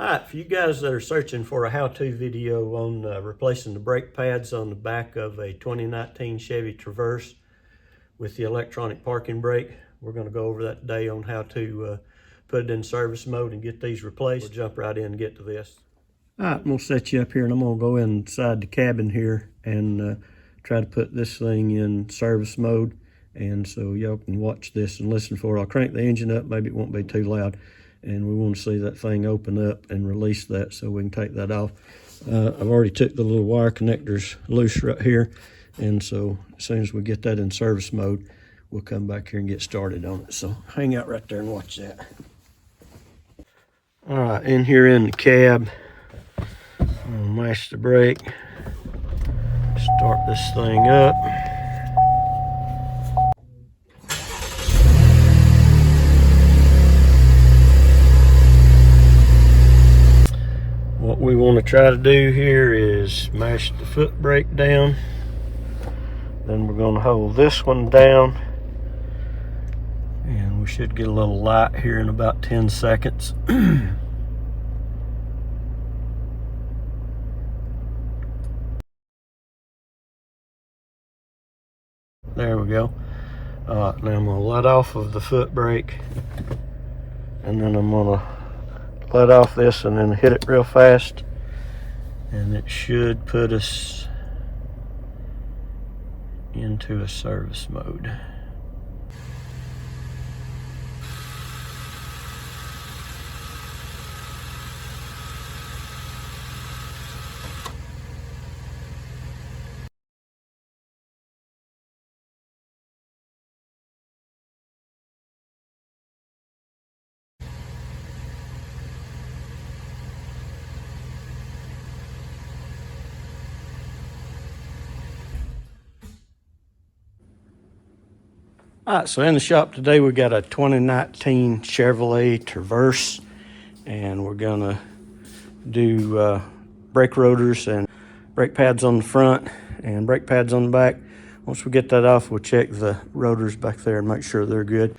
Alright, for you guys that are searching for a how-to video on replacing the brake pads on the back of a 2019 Chevy Traverse with the electronic parking brake, we're going to go over that today on how to put it in service mode and get these replaced. We'll jump right in and get to this. Alright, I'm going to set you up here and I'm going to go inside the cabin here and try to put this thing in service mode. And so y'all can watch this and listen for it. I'll crank the engine up, maybe it won't be too loud. And we want to see that thing open up and release that so we can take that off. I've already took the little wire connectors loose right here. And so as soon as we get that in service mode, we'll come back here and get started on it. So hang out right there and watch that. All right, in here in the cab, I'll mash the brake, start this thing up. What we want to try to do here is mash the foot brake down. Then we're going to hold this one down. And we should get a little light here in about 10 seconds. There we go. All right, now I'm going to let off of the foot brake. And then I'm going to let off this and then hit it real fast, and it should put us into a service mode. All right, so in the shop today we got a 2019 Chevrolet Traverse, and we're gonna do brake rotors and brake pads on the front and brake pads on the back. Once we get that off, we'll check the rotors back there and make sure they're good.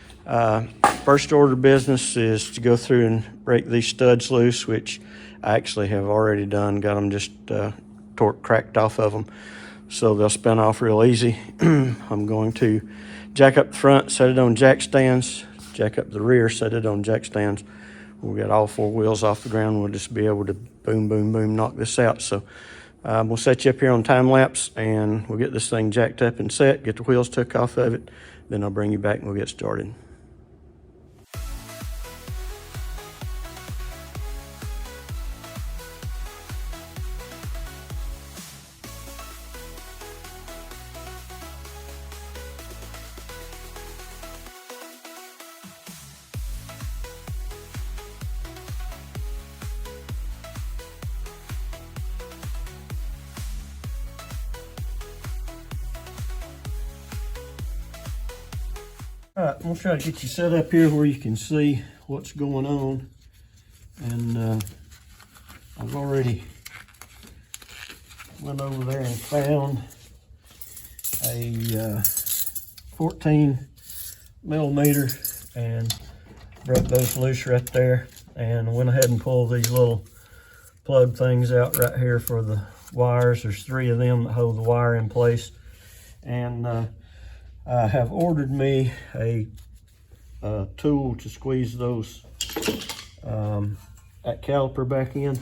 First order of business is to go through and break these studs loose, which I actually have already done. Got them just torque cracked off of them, so they'll spin off real easy. I'm going to jack up the front, set it on jack stands, jack up the rear, set it on jack stands. We'll get all four wheels off the ground. We'll just be able to boom, boom, boom, knock this out. So we'll set you up here on time lapse, and we'll get this thing jacked up and set, get the wheels took off of it. Then I'll bring you back and we'll get started. All right, I'm gonna try to get you set up here where you can see what's going on. And I've already went over there and found a 14 millimeter and broke those loose right there. And I went ahead and pulled these little plug things out right here for the wires. There's 3 of them that hold the wire in place. And I have ordered me a tool to squeeze those that caliper back in,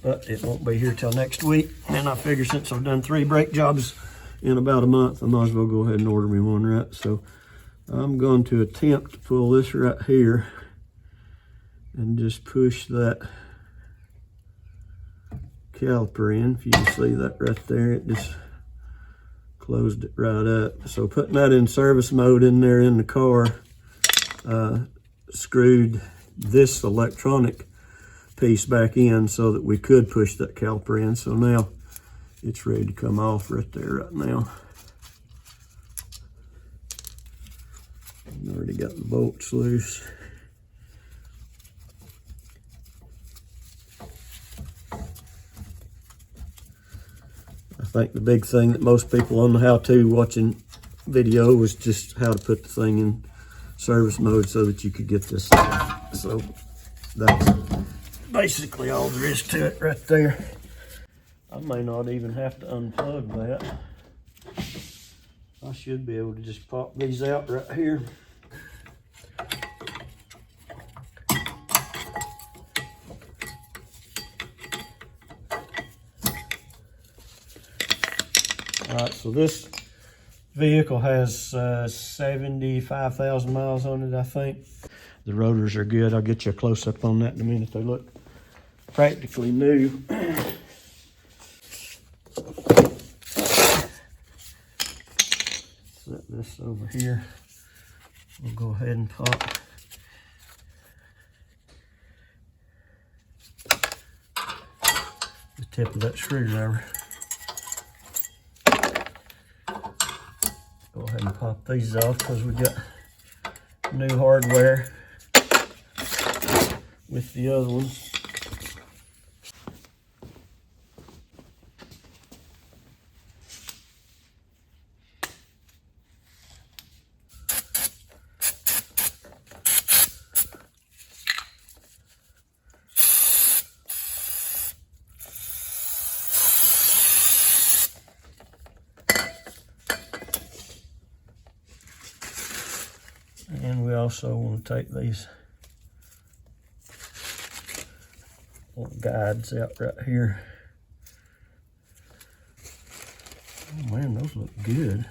but it won't be here till next week. And I figure since I've done 3 brake jobs in about a month, I might as well go ahead and order me one, right? So I'm going to attempt to pull this right here and just push that caliper in. If you can see that right there, it just closed it right up. So putting that in service mode in there in the car, screwed this electronic piece back in so that we could push that caliper in. So now it's ready to come off right there right now. I've already got the bolts loose. I think the big thing that most people on the how-to watching video was just how to put the thing in service mode so that you could get this stuff. So basically all there is to it right there. I may not even have to unplug that. I should be able to just pop these out right here. All right, so this vehicle has 75,000 miles on it, I think. The rotors are good. I'll get you a close-up on that in a minute. They look practically new. Set this over here. We'll go ahead and pop the tip of that screwdriver. Go ahead and pop these off because we got new hardware with the other ones. And we also want to take these little guides out right here. Oh man, those look good.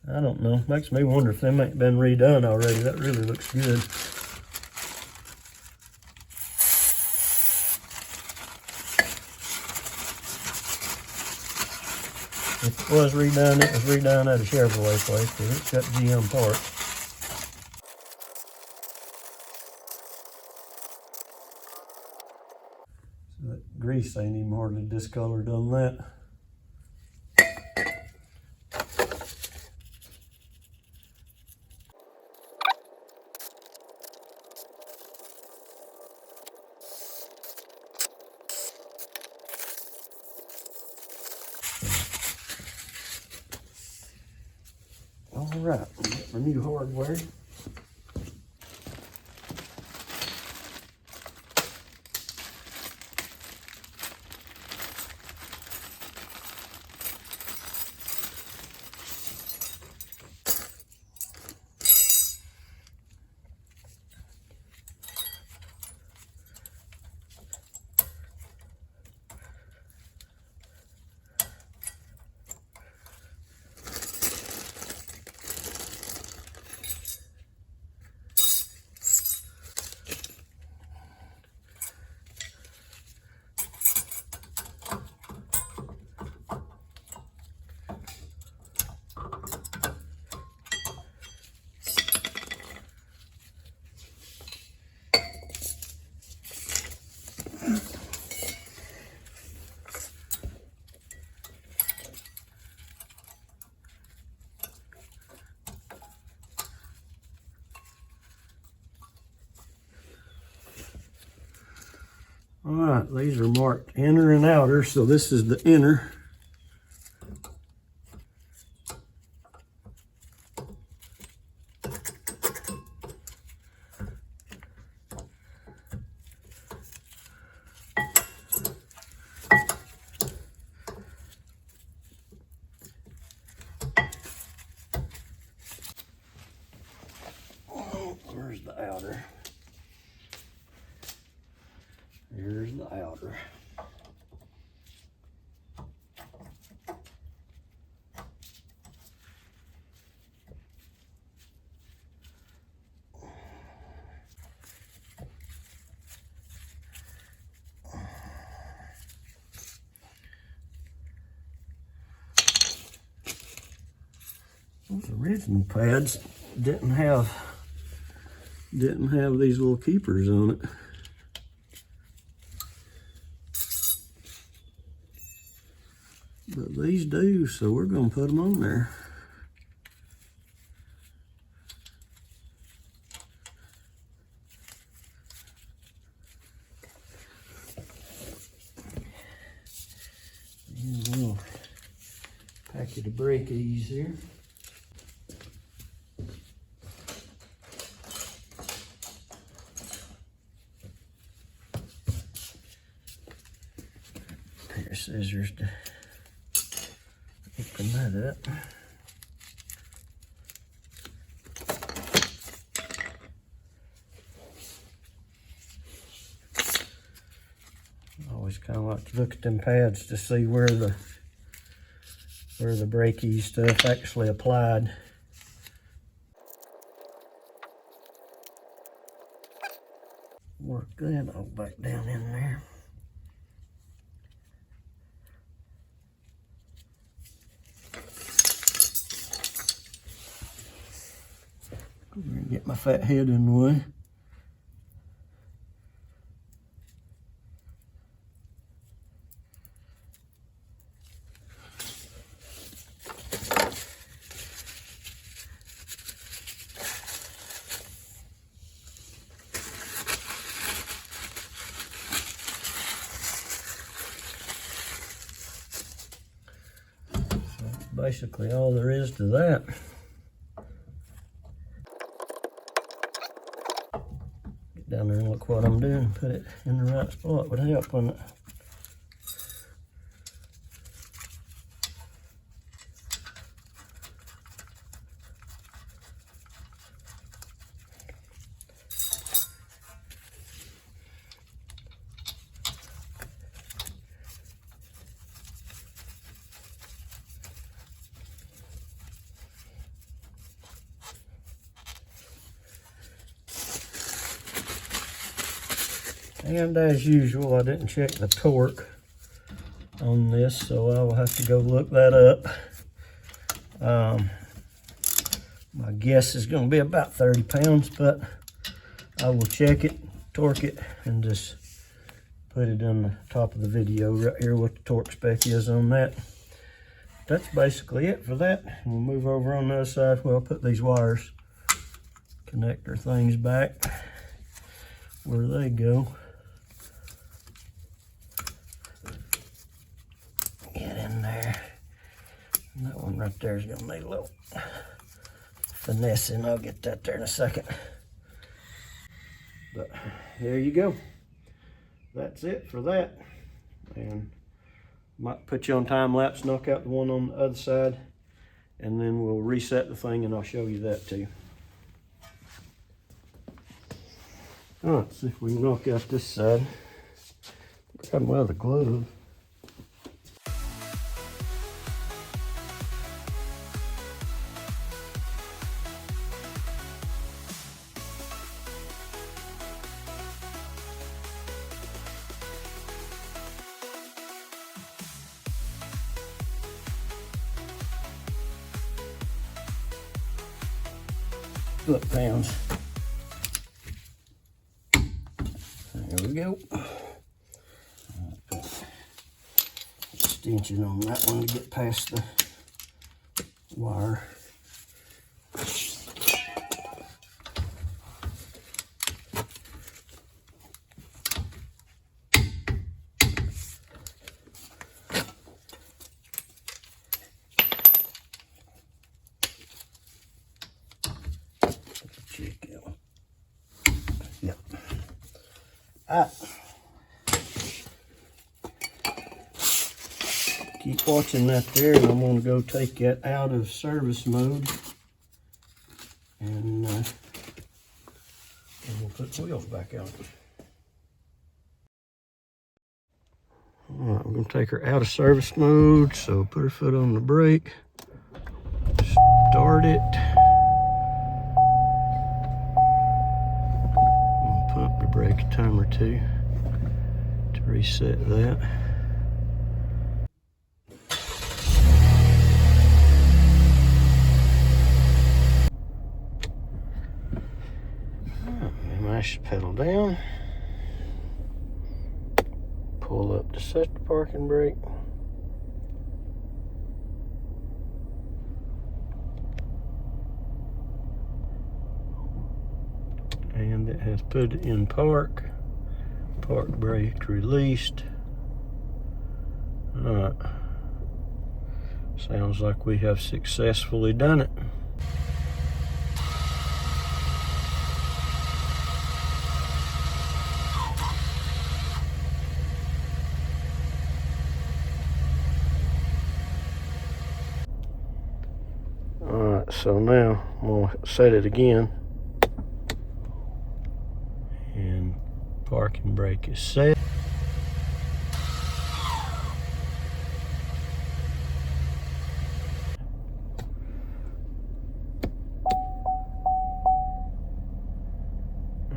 I don't know. Makes me wonder if them ain't been redone already. That really looks good. If it was redone, it was redone at a Chevrolet place because it's got GM parts. So that grease ain't even hardly discolored on that. All right, our new hardware. All right, these are marked inner and outer, so this is the inner. Oh, where's the outer? Here's the outer. Those original pads didn't have these little keepers on it. But these do, so we're going to put them on there. the brake ease here. Pair of scissors to open that up. Always kind of like to look at them pads to see where the brakey stuff actually applied. Work that all back down in there. Get my fat head in the way. Basically all there is to that. Get down there and look what I'm doing. Put it in the right spot would help, wouldn't it? And as usual, I didn't check the torque on this, so I will have to go look that up. My guess is going to be about 30 pounds, but I will check it, torque it, and just put it on the top of the video right here what the torque spec is on that. That's basically it for that. We'll move over on the other side. Well, I'll put these wires, connector things back where they go. Get in there. And that one right there is going to need a little finessing. I'll get that there in a second. But there you go. That's it for that. And might put you on time lapse, knock out the one on the other side, and then we'll reset the thing and I'll show you that too. All right, see if we can knock out this side. Grab my other glove. Foot-pounds. There we go. Put extension on that one to get past the wire. Yep. Keep watching that there, and I'm going to go take that out of service mode, and we'll put the wheels back on. All right, we're going to take her out of service mode, so put her foot on the brake, start it. Pump the brake a time or two to reset that. Mash the pedal down. Pull up to set the parking brake. And it has put it in park. Park brake released. Alright. Sounds like we have successfully done it. Alright, so now I'm going to set it again. And parking brake is set.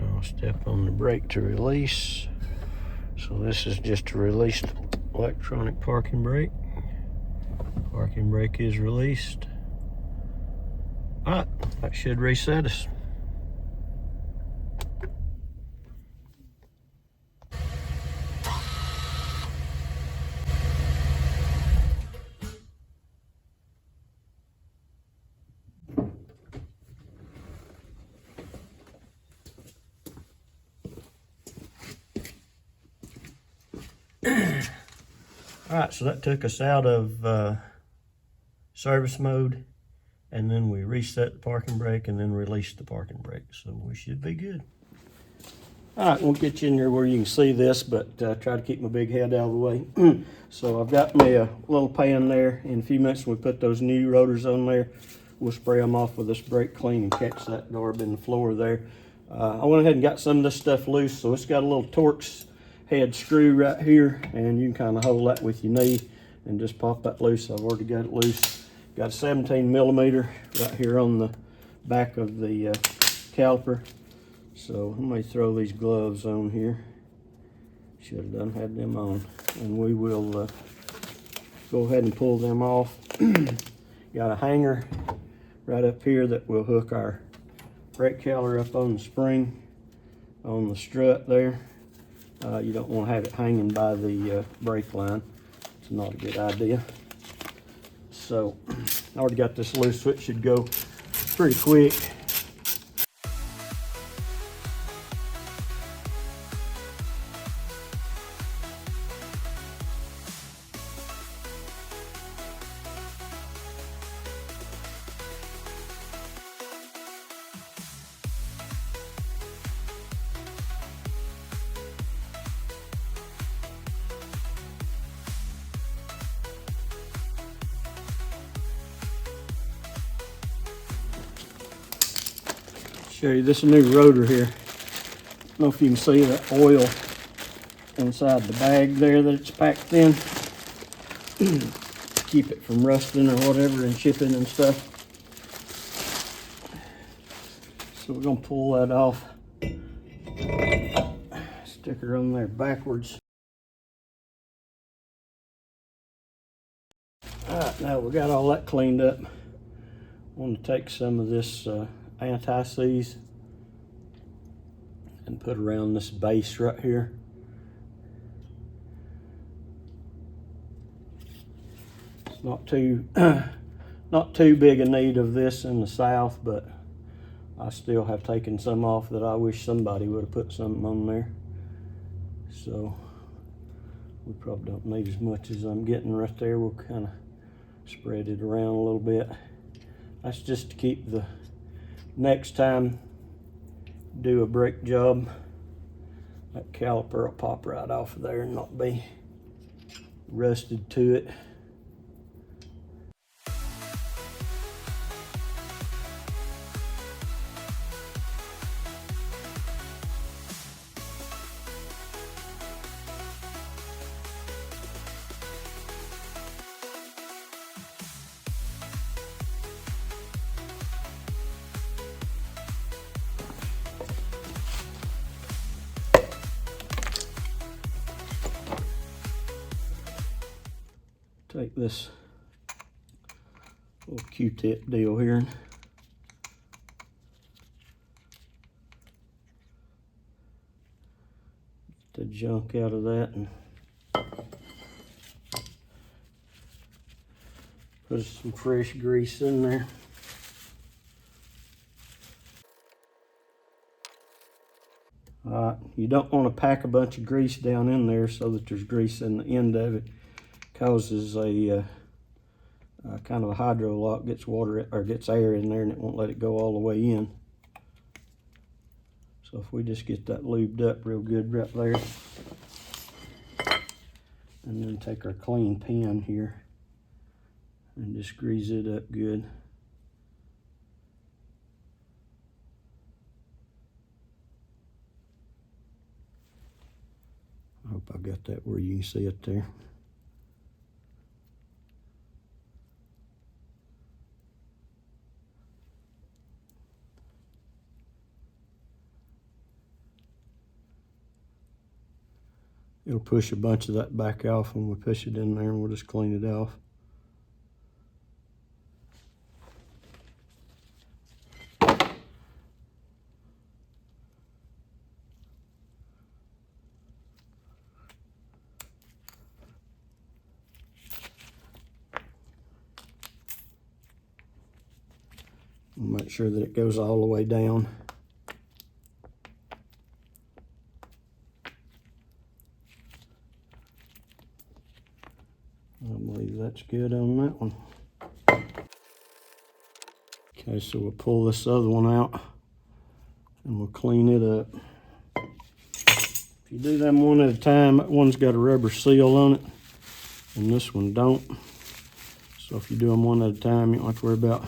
I'll step on the brake to release. So this is just a released electronic parking brake. Parking brake is released. Alright, that should reset us. Alright, so that took us out of service mode, and then we reset the parking brake and then released the parking brake, so we should be good. Alright, we'll get you in there where you can see this, but try to keep my big head out of the way. So I've got me a little pan there. In a few minutes when we put those new rotors on there, we'll spray them off with this brake clean and catch that garb in the floor there. I went ahead and got some of this stuff loose, so it's got a little Torx head screw right here, and you can kind of hold that with your knee and just pop that loose. I've already got it loose. Got a 17 millimeter right here on the back of the caliper. So I'm going to throw these gloves on here. Should have had them on. And we will go ahead and pull them off. Got a hanger right up here that will hook our brake caliper up on the spring on the strut there. You don't want to have it hanging by the brake line. It's not a good idea. So I already got this loose, so it should go pretty quick. Show you this new rotor here. I don't know if you can see that oil inside the bag there that it's packed in. Keep it from rusting or whatever and shipping and stuff. So we're gonna pull that off. Stick her on there backwards. Alright, now we got all that cleaned up. I want to take some of this anti-seize and put around this base right here. It's not too big a need of this in the south, but I still have taken some off that I wish somebody would have put something on there. So we probably don't need as much as I'm getting right there. We'll kind of spread it around a little bit. That's just to keep the next time do a brake job, that caliper will pop right off of there and not be rusted to it. Take this little Q-tip deal here. Get the junk out of that and put some fresh grease in there. You don't want to pack a bunch of grease down in there so that there's grease in the end of it. Causes a kind of a hydro lock, gets water or gets air in there and it won't let it go all the way in. So if we just get that lubed up real good right there, and then take our clean pen here and just grease it up good. I hope I got that where you can see it there. It'll push a bunch of that back off when we push it in there, and we'll just clean it off. Make sure that it goes all the way down. I believe that's good on that one. Okay, so we'll pull this other one out and we'll clean it up. If you do them one at a time, that one's got a rubber seal on it and this one don't. So if you do them one at a time, you don't have to worry about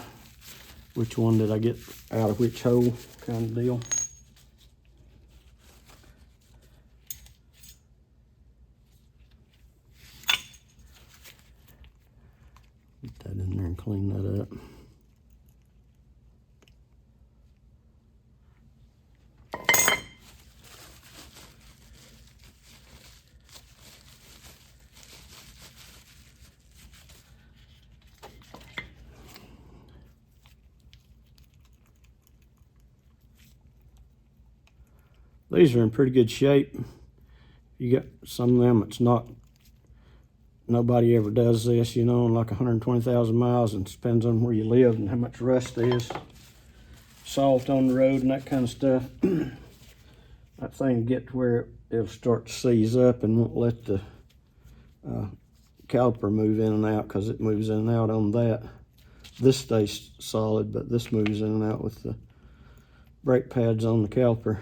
which one did I get out of which hole kind of deal. Put that in there and clean that up. These are in pretty good shape. You got some of them, it's not, nobody ever does this, you know, in like 120,000 miles, and it depends on where you live and how much rust there is. Salt on the road and that kind of stuff. That thing will get to where it'll start to seize up and won't let the caliper move in and out, because it moves in and out on that. This stays solid, but this moves in and out with the brake pads on the caliper.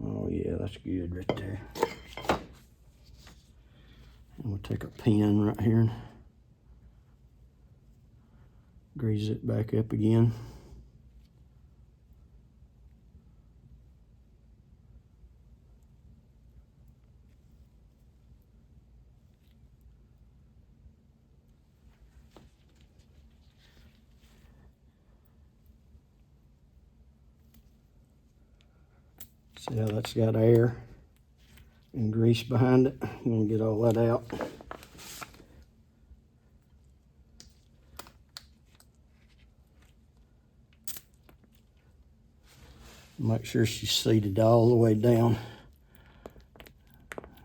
Oh yeah, that's good right there. And we'll take our pen right here and grease it back up again. See how that's got air and grease behind it? I'm gonna get all that out. Make sure she's seated all the way down.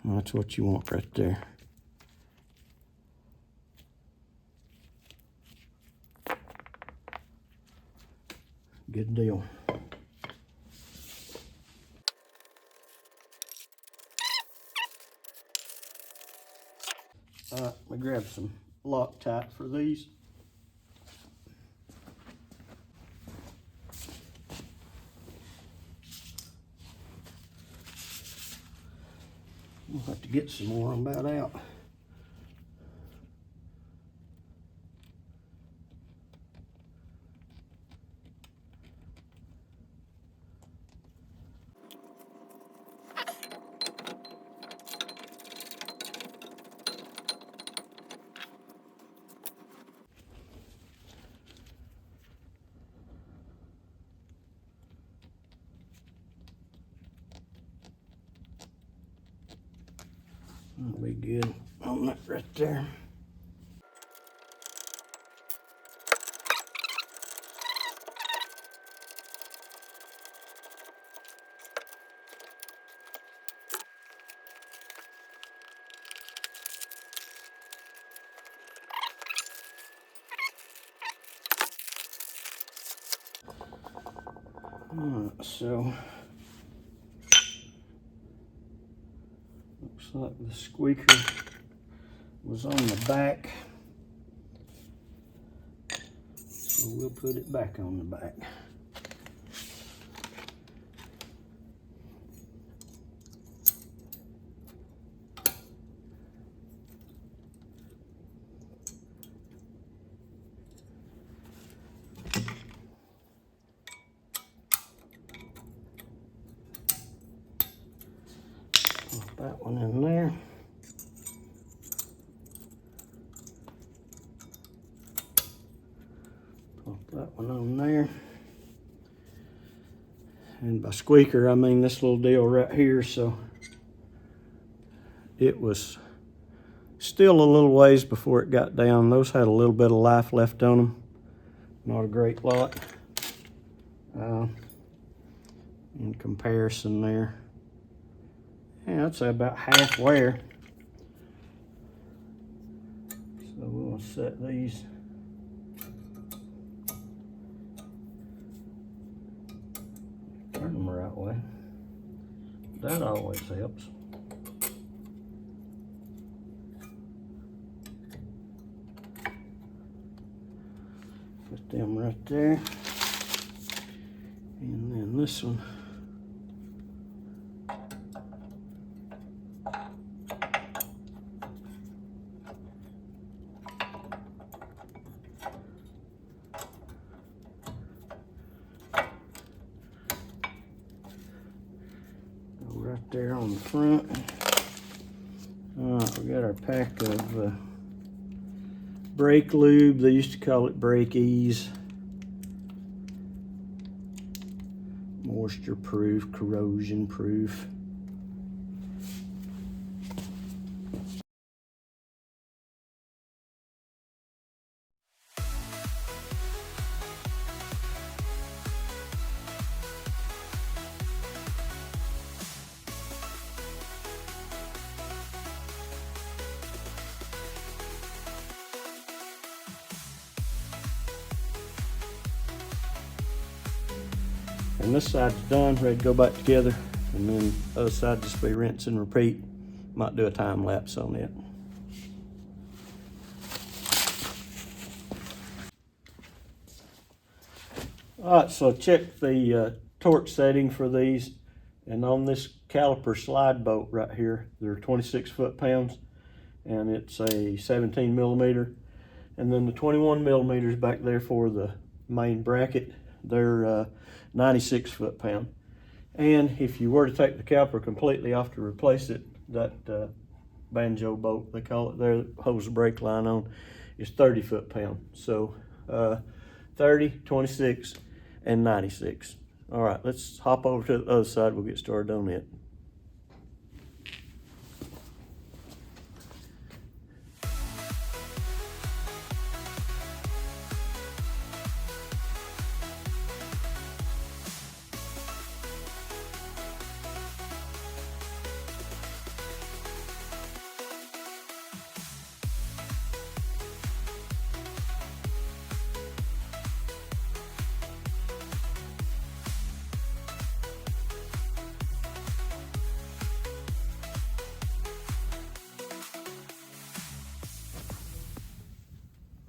That's what you want right there. Good deal. Let me grab some Loctite for these. We'll have to get some more. I'm about out. That'll be good on that right there. Alright, so like the squeaker was on the back, so we'll put it back on the back. Put that one in there. Put that one on there. And by squeaker, I mean this little deal right here. So it was still a little ways before it got down. Those had a little bit of life left on them. Not a great lot in comparison there. Yeah, I'd say about half wear. So we'll set these. Turn them the right way. That always helps. Put them right there. And then this one. Right there on the front. All right, we got our pack of brake lube. They used to call it Brake Ease. Moisture proof, corrosion proof. And this side's done, ready to go back together. And then the other side just be rinse and repeat. Might do a time lapse on it. All right, so check the torque setting for these. And on this caliper slide bolt right here, they're 26 foot-pounds, and it's a 17 millimeter. And then the 21 millimeters back there for the main bracket, they're 96 foot-pound. And if you were to take the caliper completely off to replace it, that banjo bolt, they call it there, that holds the brake line on, is 30 foot-pound. So 30, 26, and 96. All right, let's hop over to the other side. We'll get started on it.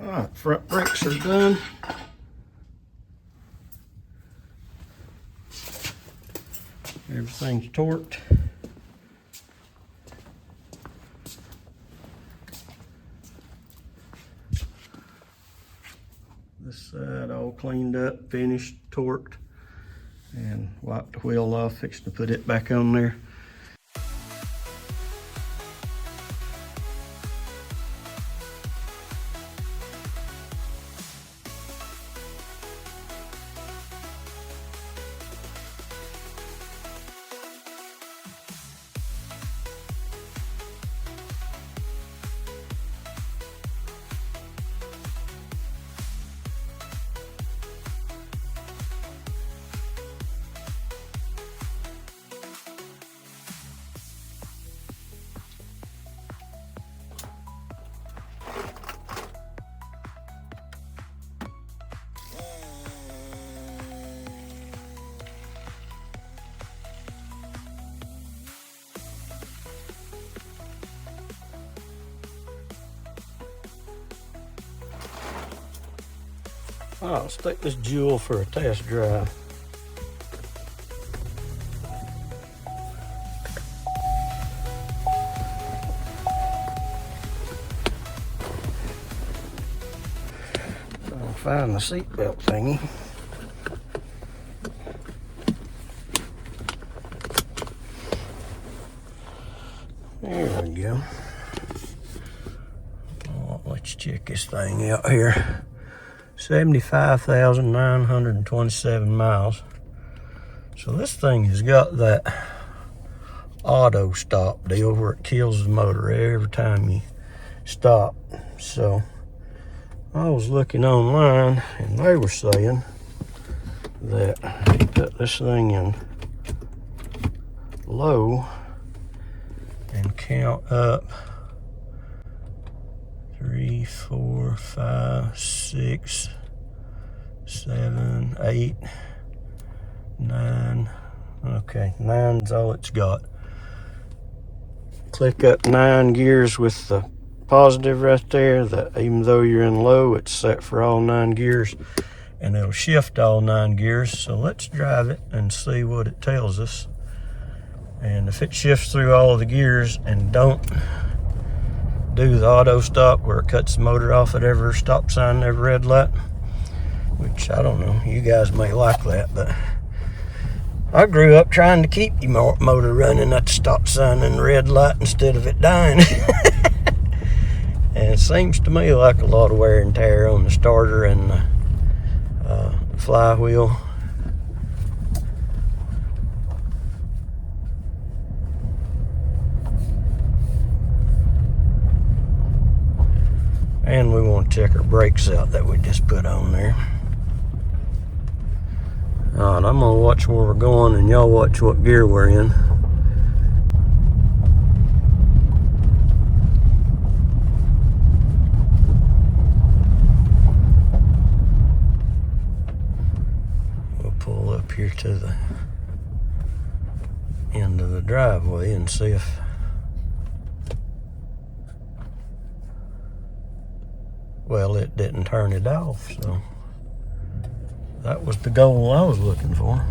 All right, front brakes are done. Everything's torqued. This side all cleaned up, finished, torqued, and wiped the wheel off, fixing to put it back on there. Let's take this Jewel for a test drive. I'll find the seatbelt thingy. There we go. Let's check this thing out here. 75,927 miles. So this thing has got that auto stop deal where it kills the motor every time you stop. So I was looking online and they were saying that you put this thing in low and count up 3, 4, 5, 6, 7, 8, 9. Okay, 9's all it's got. Click up 9 gears with the positive right there. That even though you're in low, it's set for all 9 gears, and it'll shift all 9 gears. So let's drive it and see what it tells us. And if it shifts through all of the gears and don't do the auto stop where it cuts the motor off at every stop sign, every red light, which I don't know, you guys may like that, but I grew up trying to keep your motor running at the stop sign and the red light instead of it dying. And it seems to me like a lot of wear and tear on the starter and the flywheel. And we want to check our brakes out that we just put on there. Alright, I'm going to watch where we're going and y'all watch what gear we're in. We'll pull up here to the end of the driveway and see if well, it didn't turn it off, so that was the goal I was looking for.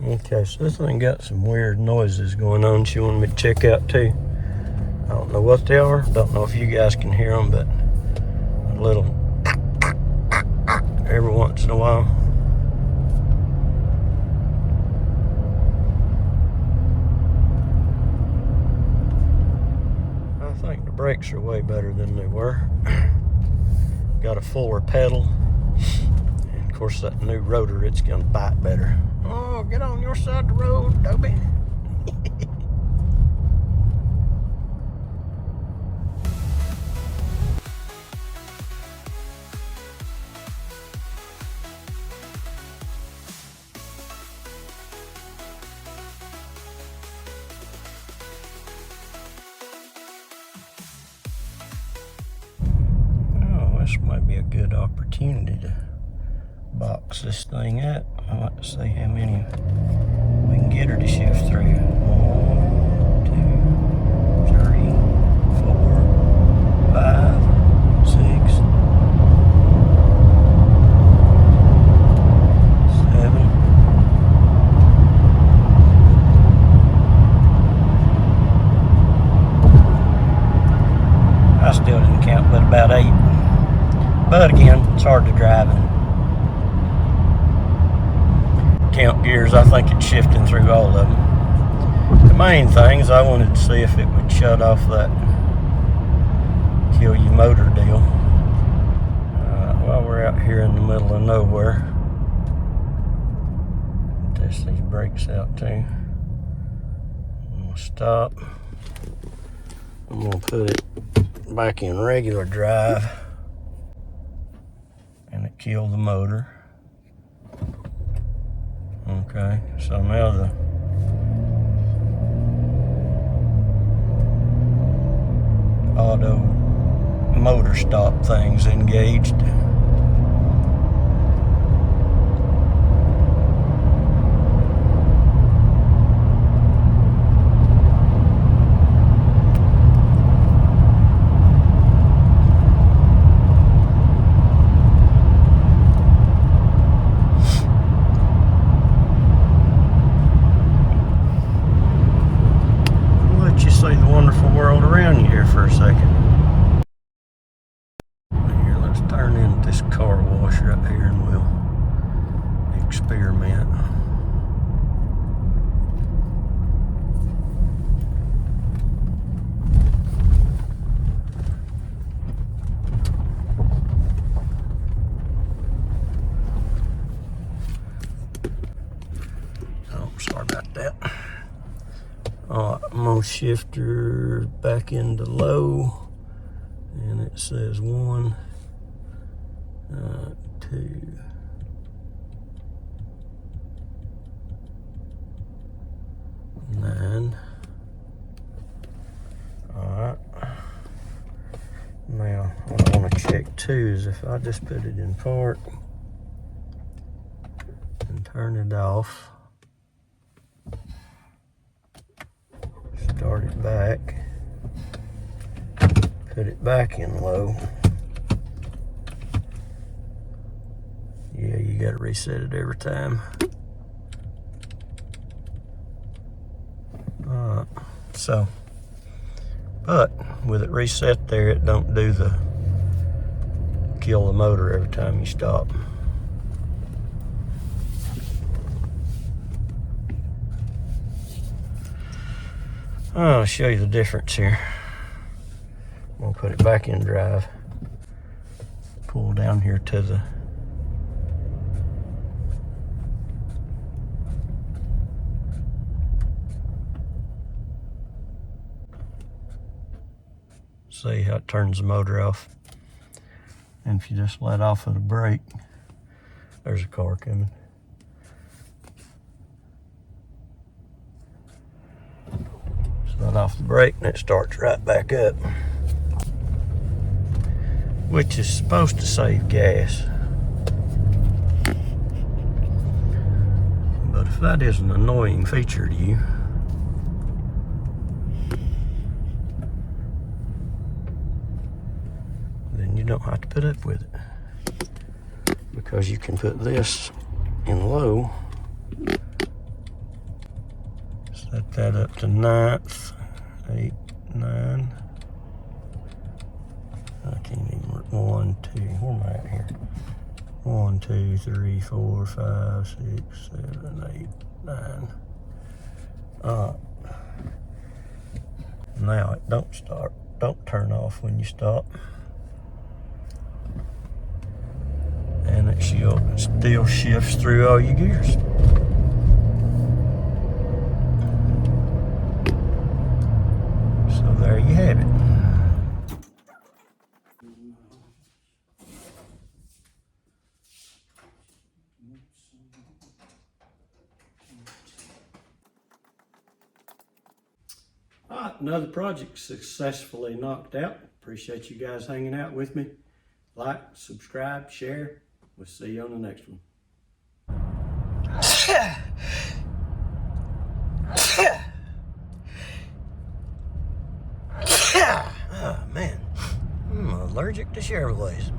Okay, so this thing got some weird noises going on she wanted me to check out too. I don't know what they are. Don't know if you guys can hear them, but a little every once in a while. I think the brakes are way better than they were. Got a fuller pedal. And of course that new rotor, it's gonna bite better. Oh, get on your side of the road, Dobie. Oh, this might be a good opportunity to box this thing up. I like to see how many we can get her to shift through. 1, 2, 3, 4, 5, 6, 7. I still didn't count but about 8. But again, it's hard to drive and count gears. I think it's shifting through all of them. The main thing is I wanted to see if it would shut off that kill your motor deal. While we're out here in the middle of nowhere, test these brakes out too. I'm gonna stop. I'm gonna put it back in regular drive. kill the motor. Okay, so now the auto motor stop thing's engaged. See the wonderful world around you here for a second. Here, let's turn into this car wash right here and we'll experiment. Oh, sorry about that. Alright, I'm gonna shift her back into low, and it says 1, 2. Nine. Alright. Now, what I want to check too is if I just put it in park and turn it off. Start it back, put it back in low. Yeah, you gotta reset it every time. Alright, so, but with it reset there, it don't do the kill the motor every time you stop. I'll show you the difference here. I'm gonna put it back in drive. Pull down here to the see how it turns the motor off. And if you just let off of the brake, there's a car coming. Let off the brake and it starts right back up, which is supposed to save gas. But if that is an annoying feature to you, then you don't have to put up with it, because you can put this in low. Set that up to 9th, 8, 9. I can't even, 1, 2, where am I at here? 1, 2, 3, 4, 5, 6, 7, 8, 9. Now it don't turn off when you stop. And it still shifts through all your gears. There you have it. All right, another project successfully knocked out. Appreciate you guys hanging out with me. Like, subscribe, share. We'll see you on the next one. Oh man, I'm allergic to Chevrolets.